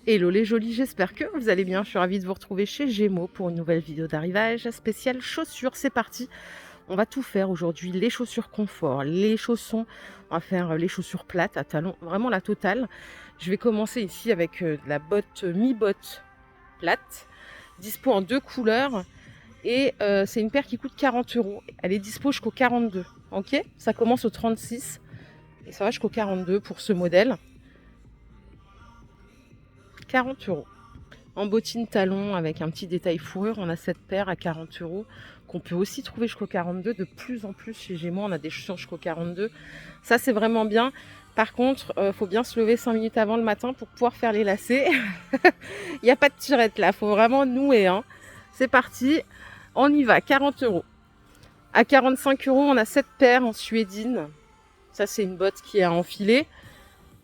Hello les jolis, j'espère que vous allez bien. Je suis ravie de vous retrouver chez Gémeaux pour une nouvelle vidéo d'arrivage spéciale chaussures. C'est parti, on va tout faire aujourd'hui. Les chaussures confort, les chaussons, on va faire les chaussures plates à talons, vraiment la totale. Je vais commencer ici avec la botte mi-botte plate, dispo en deux couleurs. Et c'est une paire qui coûte 40 euros. Elle est dispo jusqu'au 42. Ok, ça commence au 36 et ça va jusqu'au 42 pour ce modèle. 40 euros. En bottines talons avec un petit détail fourrure, on a cette paire à 40 euros qu'on peut aussi trouver jusqu'au 42. De plus en plus chez Gémeaux, on a des chaussures jusqu'au 42. Ça, c'est vraiment bien. Par contre, faut bien se lever 5 minutes avant le matin pour pouvoir faire les lacets. Il n'y a pas de tirette là, faut vraiment nouer. Hein. C'est parti, on y va, 40 euros. À 45 euros, on a cette paire en suédine. Ça, c'est une botte qui est à enfiler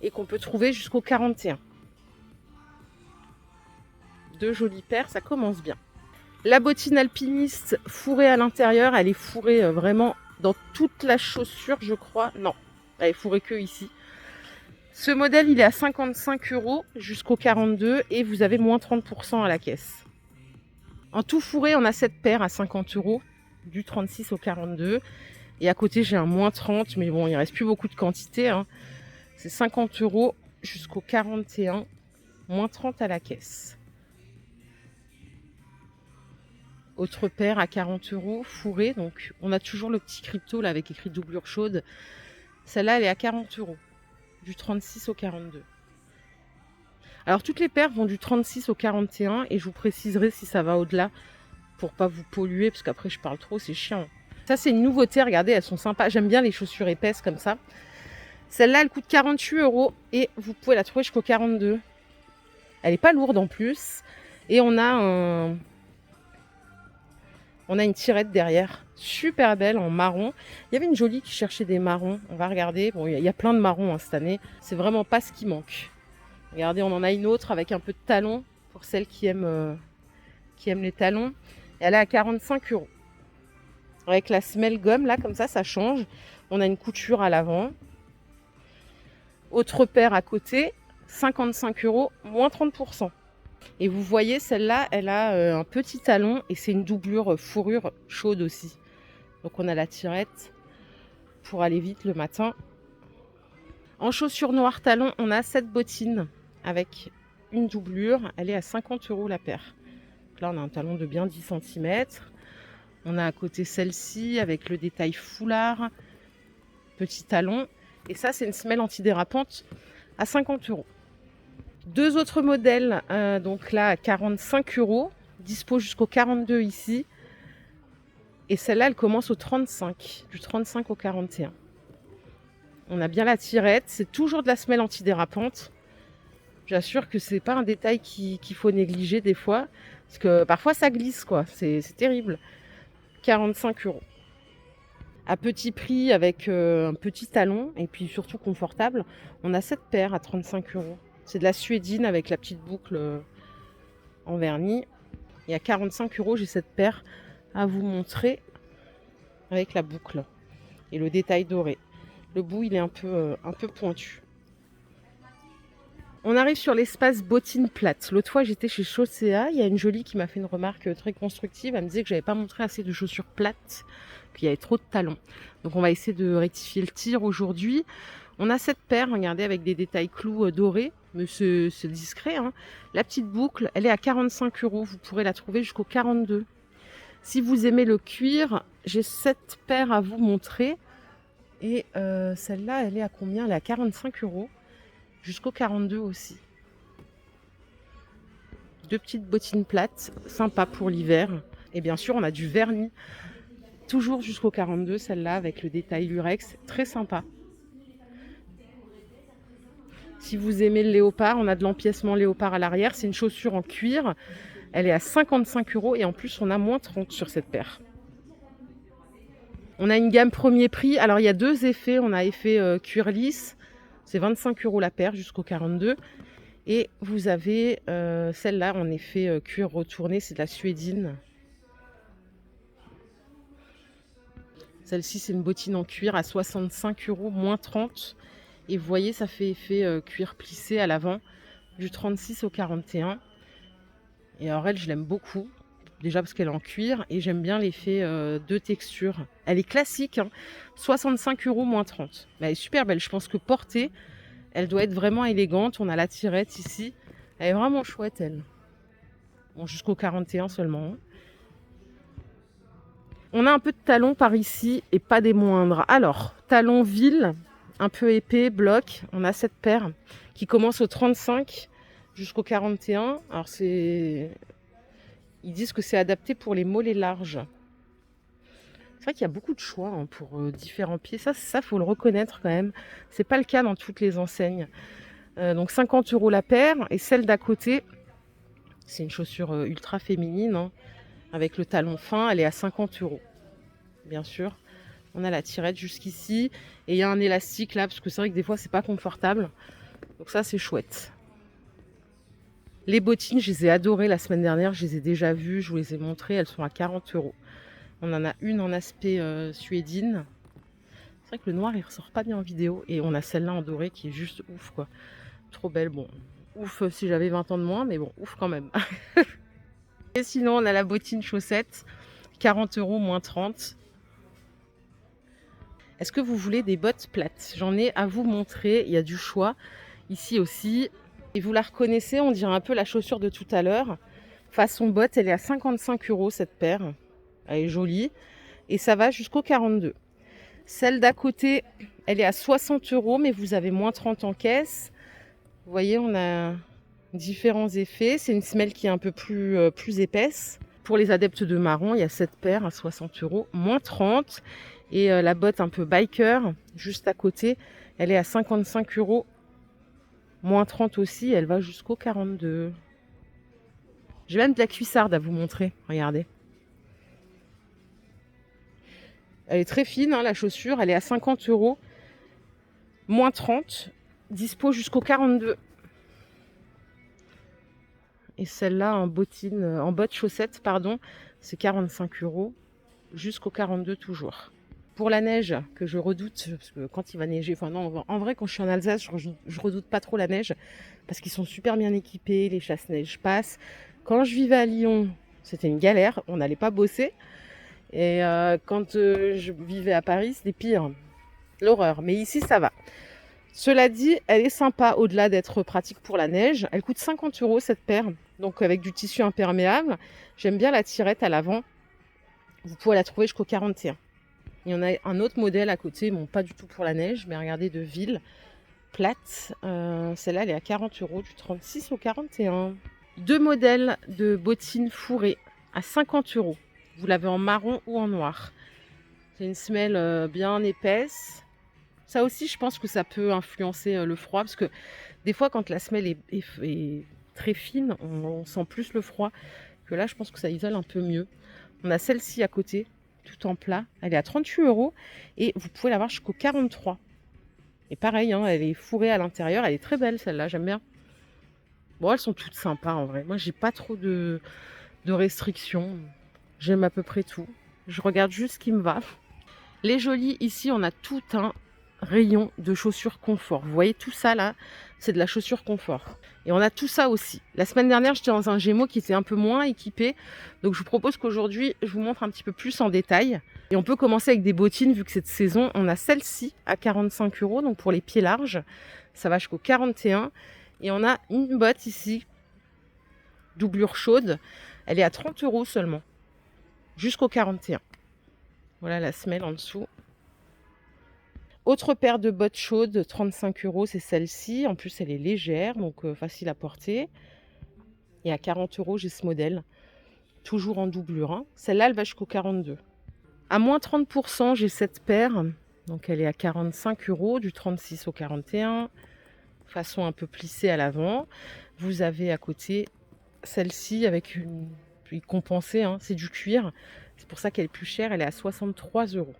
et qu'on peut trouver jusqu'au 41. Deux jolies paires, ça commence bien. La bottine alpiniste fourrée à l'intérieur, elle est fourrée vraiment dans toute la chaussure, je crois. Non, elle est fourrée que ici. Ce modèle, il est à 55 euros jusqu'au 42 et vous avez moins 30% à la caisse. En tout fourré, on a cette paire à 50 euros, du 36 au 42. Et à côté, j'ai un moins 30, mais bon, il ne reste plus beaucoup de quantité. Hein. C'est 50 euros jusqu'au 41, moins 30 à la caisse. Autre paire à 40 euros, fourrée. Donc, on a toujours le petit crypto là avec écrit doublure chaude. Celle-là, elle est à 40 euros, du 36 au 42. Alors, toutes les paires vont du 36 au 41 et je vous préciserai si ça va au-delà pour pas vous polluer parce qu'après, je parle trop, c'est chiant. Ça, c'est une nouveauté. Regardez, elles sont sympas. J'aime bien les chaussures épaisses comme ça. Celle-là, elle coûte 48 euros et vous pouvez la trouver jusqu'au 42. Elle n'est pas lourde en plus. Et on a une tirette derrière, super belle en marron. Il y avait une jolie qui cherchait des marrons. On va regarder. Bon, il y a plein de marrons hein, cette année. C'est vraiment pas ce qui manque. Regardez, on en a une autre avec un peu de talons pour celles qui aiment les talons. Et elle est à 45 euros. Avec la semelle gomme, là, comme ça change. On a une couture à l'avant. Autre paire à côté, 55 euros, moins 30%. Et vous voyez, celle-là, elle a un petit talon et c'est une doublure fourrure chaude aussi. Donc on a la tirette pour aller vite le matin. En chaussures noires talons, on a cette bottine avec une doublure. Elle est à 50 euros la paire. Donc là, on a un talon de bien 10 cm. On a à côté celle-ci avec le détail foulard, petit talon. Et ça, c'est une semelle antidérapante à 50 euros. Deux autres modèles, donc là à 45 euros, dispo jusqu'au 42 ici. Et celle-là, elle commence au 35, du 35 au 41. On a bien la tirette, c'est toujours de la semelle antidérapante. J'assure que c'est pas un détail qu'il faut négliger des fois, parce que parfois ça glisse quoi, c'est terrible. 45 euros. À petit prix avec un petit talon et puis surtout confortable, on a cette paire à 35 euros. C'est de la suédine avec la petite boucle en vernis. Et à 45 euros, j'ai cette paire à vous montrer avec la boucle et le détail doré. Le bout, il est un peu pointu. On arrive sur l'espace bottines plates. L'autre fois, j'étais chez Chaussea. Il y a une jolie qui m'a fait une remarque très constructive. Elle me disait que j'avais pas montré assez de chaussures plates, qu'il y avait trop de talons. Donc, on va essayer de rectifier le tir aujourd'hui. On a cette paire, regardez, avec des détails clous dorés. Mais c'est discret. Hein. La petite boucle, elle est à 45 euros. Vous pourrez la trouver jusqu'au 42. Si vous aimez le cuir, j'ai cette paire à vous montrer. Et celle-là, elle est à combien? Elle est à 45 euros. Jusqu'au 42 aussi. Deux petites bottines plates, sympa pour l'hiver. Et bien sûr, on a du vernis. Toujours jusqu'au 42, celle-là, avec le détail lurex. Très sympa. Si vous aimez le léopard, on a de l'empiècement léopard à l'arrière. C'est une chaussure en cuir. Elle est à 55 euros et en plus, on a moins 30 sur cette paire. On a une gamme premier prix. Alors, il y a deux effets. On a effet cuir lisse. C'est 25 euros la paire jusqu'au 42. Et vous avez celle-là en effet cuir retourné. C'est de la suédine. Celle-ci, c'est une bottine en cuir à 65 euros, moins 30. Et vous voyez, ça fait effet cuir plissé à l'avant. du 36 au 41. Et alors elle, je l'aime beaucoup. Déjà parce qu'elle est en cuir et j'aime bien l'effet de texture. Elle est classique, hein. 65 € moins 30. Mais elle est super belle. Je pense que portée, elle doit être vraiment élégante. On a la tirette ici. Elle est vraiment chouette, elle. Bon, jusqu'au 41 seulement, hein. On a un peu de talons par ici et pas des moindres. Alors, talons ville, un peu épais, bloc. On a cette paire qui commence au 35 jusqu'au 41. Alors, ils disent que c'est adapté pour les mollets larges. C'est vrai qu'il y a beaucoup de choix, hein, pour différents pieds. Ça, faut le reconnaître quand même. C'est pas le cas dans toutes les enseignes. Donc 50 € la paire. Et celle d'à côté, c'est une chaussure ultra féminine, hein, avec le talon fin. Elle est à 50 €. Bien sûr. On a la tirette jusqu'ici. Et il y a un élastique là, parce que c'est vrai que des fois, c'est pas confortable. Donc ça, c'est chouette. Les bottines, je les ai adorées la semaine dernière. Je les ai déjà vues, je vous les ai montrées. Elles sont à 40 €. On en a une en aspect suédine. C'est vrai que le noir, il ressort pas bien en vidéo. Et on a celle-là en doré qui est juste ouf, quoi. Trop belle. Bon, ouf si j'avais 20 ans de moins, mais bon, ouf quand même. Et sinon, on a la bottine chaussette. 40 € moins 30. Est-ce que vous voulez des bottes plates? J'en ai à vous montrer. Il y a du choix. Ici aussi. Et vous la reconnaissez, on dirait un peu la chaussure de tout à l'heure. Façon botte, elle est à 55 € cette paire. Elle est jolie. Et ça va jusqu'au 42. Celle d'à côté, elle est à 60 €, mais vous avez moins 30 en caisse. Vous voyez, on a différents effets. C'est une semelle qui est un peu plus épaisse. Pour les adeptes de marron, il y a cette paire à 60 €, moins 30. Et la botte un peu biker, juste à côté, elle est à 55 €, moins 30 aussi. Elle va jusqu'au 42. J'ai même de la cuissarde à vous montrer. Regardez. Elle est très fine, hein, la chaussure. Elle est à 50 €, moins 30. Dispo jusqu'au 42. Et celle-là en botte chaussette, pardon, c'est 45 € jusqu'au 42 toujours. Pour la neige, que je redoute, parce que quand il va neiger, enfin non, en vrai, quand je suis en Alsace, je redoute pas trop la neige, parce qu'ils sont super bien équipés, les chasse-neige passent. Quand je vivais à Lyon, c'était une galère, on n'allait pas bosser. Et quand je vivais à Paris, c'était pire. L'horreur. Mais ici, ça va. Cela dit, elle est sympa au-delà d'être pratique pour la neige. Elle coûte 50 € cette paire, donc avec du tissu imperméable. J'aime bien la tirette à l'avant. Vous pouvez la trouver jusqu'au 41. Il y en a un autre modèle à côté, bon pas du tout pour la neige, mais regardez, de ville, plate. Celle-là, elle est à 40 € du 36 au 41. Deux modèles de bottines fourrées à 50 €. Vous l'avez en marron ou en noir. C'est une semelle bien épaisse. Ça aussi, je pense que ça peut influencer le froid, parce que des fois, quand la semelle est très fine, on sent plus le froid. Que là, je pense que ça isole un peu mieux. On a celle-ci à côté, tout en plat. Elle est à 38 € et vous pouvez l'avoir jusqu'au 43. Et pareil, hein, elle est fourrée à l'intérieur. Elle est très belle, celle-là, j'aime bien. Bon, elles sont toutes sympas en vrai. Moi, j'ai pas trop de restrictions. J'aime à peu près tout. Je regarde juste ce qui me va. Les jolies, ici, on a tout un rayon de chaussures confort. Vous voyez tout ça là, c'est de la chaussure confort. Et on a tout ça aussi. La semaine dernière, j'étais dans un Gémeaux qui était un peu moins équipé. Donc je vous propose qu'aujourd'hui, je vous montre un petit peu plus en détail. Et on peut commencer avec des bottines, vu que cette saison, on a celle-ci à 45 €, donc pour les pieds larges. Ça va jusqu'au 41. Et on a une botte ici, doublure chaude. Elle est à 30 € seulement, jusqu'au 41. Voilà la semelle en dessous. Autre paire de bottes chaudes, 35 €, c'est celle-ci. En plus, elle est légère, donc facile à porter. Et à 40 €, j'ai ce modèle. Toujours en doublure, hein. Celle-là, elle va jusqu'au 42. À moins 30%, j'ai cette paire. Donc, elle est à 45 €, du 36 au 41. Façon un peu plissée à l'avant. Vous avez à côté celle-ci avec une... Puis compensée, hein, c'est du cuir. C'est pour ça qu'elle est plus chère. Elle est à 63 €.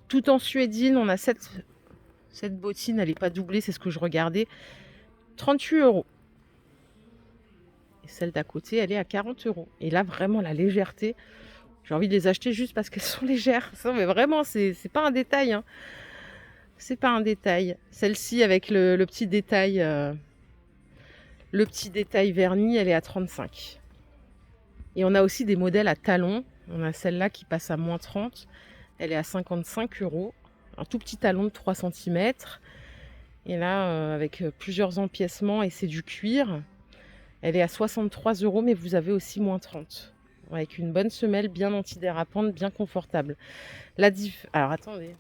Tout en suédine, on a cette bottine, elle n'est pas doublée, c'est ce que je regardais. 38 €. Et celle d'à côté, elle est à 40 €. Et là, vraiment, la légèreté, j'ai envie de les acheter juste parce qu'elles sont légères. Ça, mais vraiment, c'est pas un détail, hein. C'est pas un détail. Celle-ci avec le petit détail Le petit détail vernis, elle est à 35. Et on a aussi des modèles à talons. On a celle-là qui passe à moins 30. Elle est à 55 €. Un tout petit talon de 3 cm. Et là, avec plusieurs empiècements, et c'est du cuir. Elle est à 63 €, mais vous avez aussi moins 30. Avec une bonne semelle bien antidérapante, bien confortable. Alors attendez.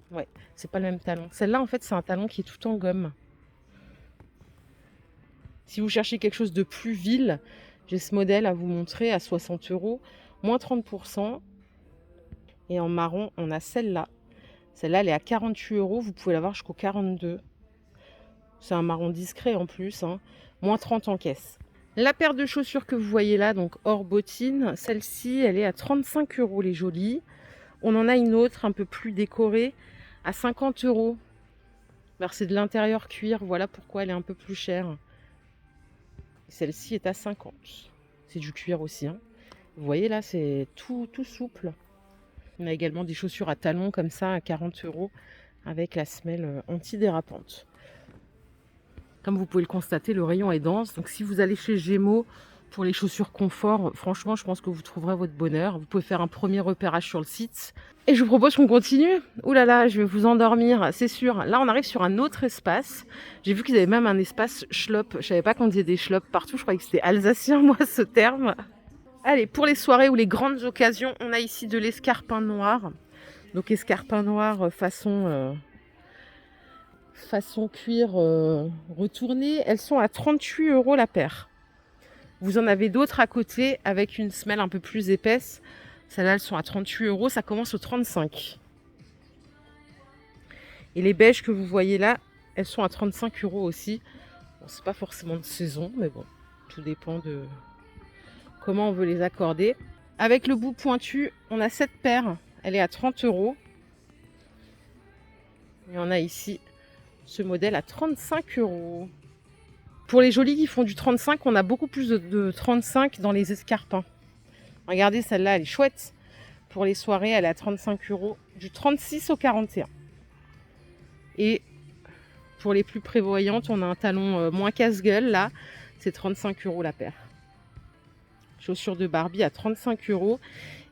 Ouais, c'est pas le même talon. Celle-là, en fait, c'est un talon qui est tout en gomme. Si vous cherchez quelque chose de plus vil, j'ai ce modèle à vous montrer à 60 €, moins 30%. Et en marron, on a celle-là. Celle-là, elle est à 48 €. Vous pouvez l'avoir jusqu'au 42. C'est un marron discret en plus, hein. Moins 30 en caisse. La paire de chaussures que vous voyez là, donc hors bottine, celle-ci, elle est à 35 €, les jolies. On en a une autre un peu plus décorée à 50 €. Alors c'est de l'intérieur cuir, voilà pourquoi elle est un peu plus chère. Celle-ci est à 50. C'est du cuir aussi, hein. Vous voyez là, c'est tout souple. On a également des chaussures à talons comme ça à 40 € avec la semelle antidérapante. Comme vous pouvez le constater, le rayon est dense. Donc si vous allez chez Gémeaux pour les chaussures confort, franchement, je pense que vous trouverez votre bonheur. Vous pouvez faire un premier repérage sur le site. Et je vous propose qu'on continue. Ouh là là, je vais vous endormir, c'est sûr. Là, on arrive sur un autre espace. J'ai vu qu'ils avaient même un espace schlop. Je savais pas qu'on disait des schlops partout. Je croyais que c'était alsacien, moi, ce terme. Allez, pour les soirées ou les grandes occasions, on a ici de l'escarpin noir. Donc escarpin noir façon cuir retourné. Elles sont à 38 € la paire. Vous en avez d'autres à côté avec une semelle un peu plus épaisse. Celles-là, elles sont à 38 €. Ça commence au 35. Et les beiges que vous voyez là, elles sont à 35 € aussi. Bon, c'est pas forcément de saison, mais bon, tout dépend de comment on veut les accorder. Avec le bout pointu, on a cette paire. Elle est à 30 €. Et on a ici ce modèle à 35 €. Pour les jolies qui font du 35, on a beaucoup plus de 35 dans les escarpins. Regardez, celle-là, elle est chouette. Pour les soirées, elle est à 35 €, du 36 au 41. Et pour les plus prévoyantes, on a un talon moins casse-gueule, là, c'est 35 € la paire. Chaussures de Barbie à 35 €.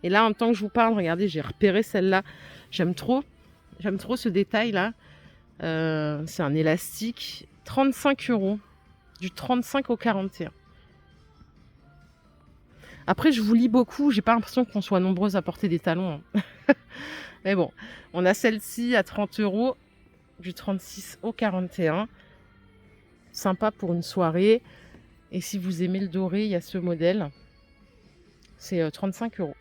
Et là, en même temps que je vous parle, regardez, j'ai repéré celle-là. J'aime trop ce détail-là. C'est un élastique, 35 €, du 35 au 41. Après, je vous lis beaucoup, j'ai pas l'impression qu'on soit nombreuses à porter des talons, hein. Mais bon, on a celle-ci à 30 €, du 36 au 41. Sympa pour une soirée. Et si vous aimez le doré, il y a ce modèle. C'est 35 €.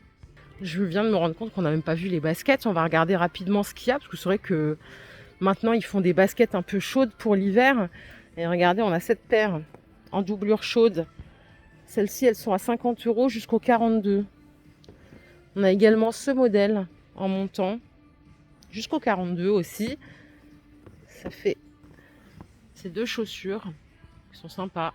Je viens de me rendre compte qu'on n'a même pas vu les baskets. On va regarder rapidement ce qu'il y a, parce que c'est vrai que maintenant, ils font des baskets un peu chaudes pour l'hiver. Et regardez, on a cette paire en doublure chaude. Celles-ci, elles sont à 50 € jusqu'au 42. On a également ce modèle en montant jusqu'au 42 aussi. Ça fait ces deux chaussures qui sont sympas.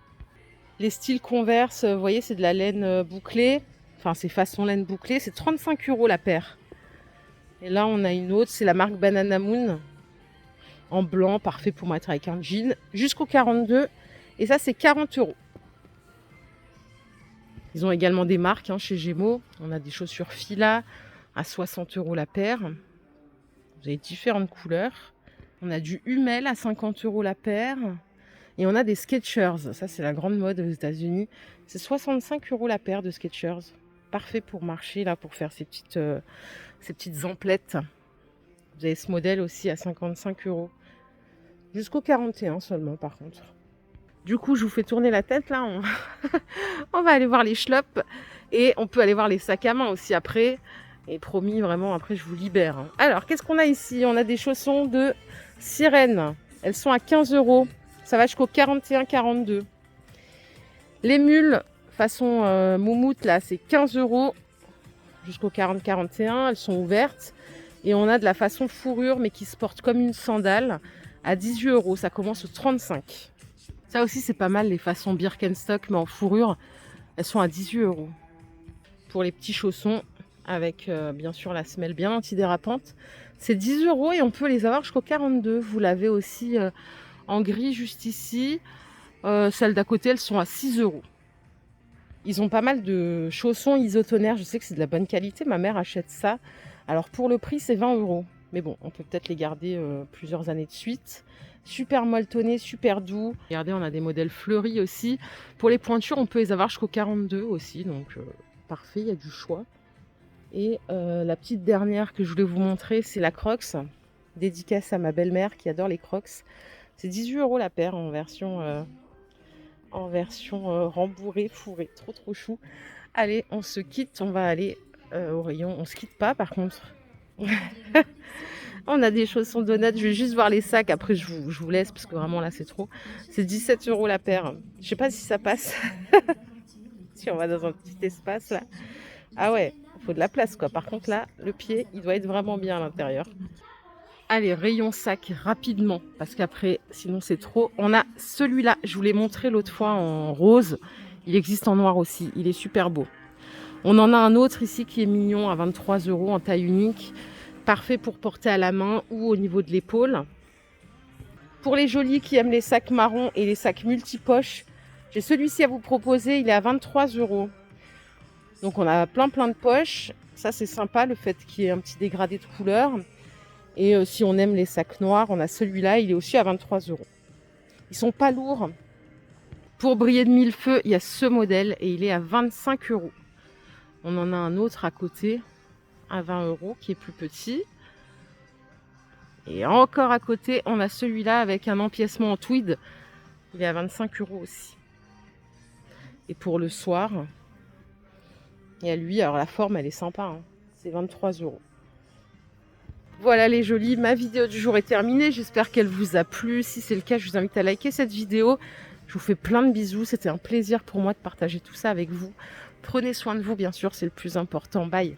Les styles Converse, vous voyez, c'est de la laine bouclée. Enfin, c'est façon laine bouclée. C'est 35 € la paire. Et là, on a une autre. C'est la marque Banana Moon. En blanc, parfait pour mettre avec un jean. Jusqu'au 42. Et ça, c'est 40 €. Ils ont également des marques chez Gémeaux. On a des chaussures Fila à 60 € la paire. Vous avez différentes couleurs. On a du Hummel à 50 € la paire. Et on a des Skechers. Ça, c'est la grande mode aux États-Unis. C'est 65 € la paire de Skechers. Parfait pour marcher, là, pour faire ces petites emplettes. Vous avez ce modèle aussi à 55 €. Jusqu'au 41 seulement, par contre. Du coup, je vous fais tourner la tête, là. On va aller voir les schlops. Et on peut aller voir les sacs à main aussi après. Et promis, vraiment, après, je vous libère, hein. Alors, qu'est-ce qu'on a ici? On a des chaussons de sirène. Elles sont à 15 €. Ça va jusqu'au 41-42. Les mules façon moumoute, là, c'est 15 € jusqu'au 40-41. Elles sont ouvertes. Et on a de la façon fourrure, mais qui se porte comme une sandale, à 18 €. Ça commence au 35. Ça aussi, c'est pas mal, les façons Birkenstock, mais en fourrure. Elles sont à 18 €. Pour les petits chaussons, avec bien sûr la semelle bien antidérapante, c'est 10 € et on peut les avoir jusqu'au 42. Vous l'avez aussi en gris juste ici. Celles d'à côté, elles sont à 6 euros. Ils ont pas mal de chaussons isotonaires. Je sais que c'est de la bonne qualité. Ma mère achète ça. Alors pour le prix, c'est 20 euros. Mais bon, on peut peut-être les garder plusieurs années de suite. Super molletonné, super doux. Regardez, on a des modèles fleuris aussi. Pour les pointures, on peut les avoir jusqu'au 42 aussi. Donc parfait, il y a du choix. Et la petite dernière que je voulais vous montrer, c'est la Crocs. Dédicace à ma belle-mère qui adore les Crocs. C'est 18 euros la paire en version rembourrée, fourrée. Trop trop chou. Allez, on se quitte. On va aller au rayon. On se quitte pas par contre. On a des chaussons donuts. Je vais juste voir les sacs. Après, je vous laisse parce que vraiment là, c'est trop. C'est 17 euros la paire. Je sais pas si ça passe. Si on va dans un petit espace là. Ah ouais, il faut de la place quoi. Par contre là, le pied, il doit être vraiment bien à l'intérieur. Allez, rayon sac rapidement parce qu'après, sinon c'est trop. On a celui-là. Je vous l'ai montré l'autre fois en rose. Il existe en noir aussi. Il est super beau. On en a un autre ici qui est mignon à 23 euros en taille unique. Parfait pour porter à la main ou au niveau de l'épaule. Pour les jolis qui aiment les sacs marrons et les sacs multipoches, j'ai celui-ci à vous proposer. Il est à 23 euros. Donc on a plein de poches. Ça c'est sympa le fait qu'il y ait un petit dégradé de couleur. Et si on aime les sacs noirs, on a celui-là. Il est aussi à 23 euros. Ils sont pas lourds. Pour briller de mille feux, il y a ce modèle et il est à 25 euros. On en a un autre à côté à 20 euros qui est plus petit. Et encore à côté, on a celui-là avec un empiècement en tweed. Il est à 25 euros aussi. Et pour le soir, il y a lui. Alors la forme, elle est sympa. Hein. C'est 23 euros. Voilà les jolis, ma vidéo du jour est terminée. J'espère qu'elle vous a plu. Si c'est le cas, je vous invite à liker cette vidéo. Je vous fais plein de bisous. C'était un plaisir pour moi de partager tout ça avec vous. Prenez soin de vous, bien sûr, c'est le plus important. Bye.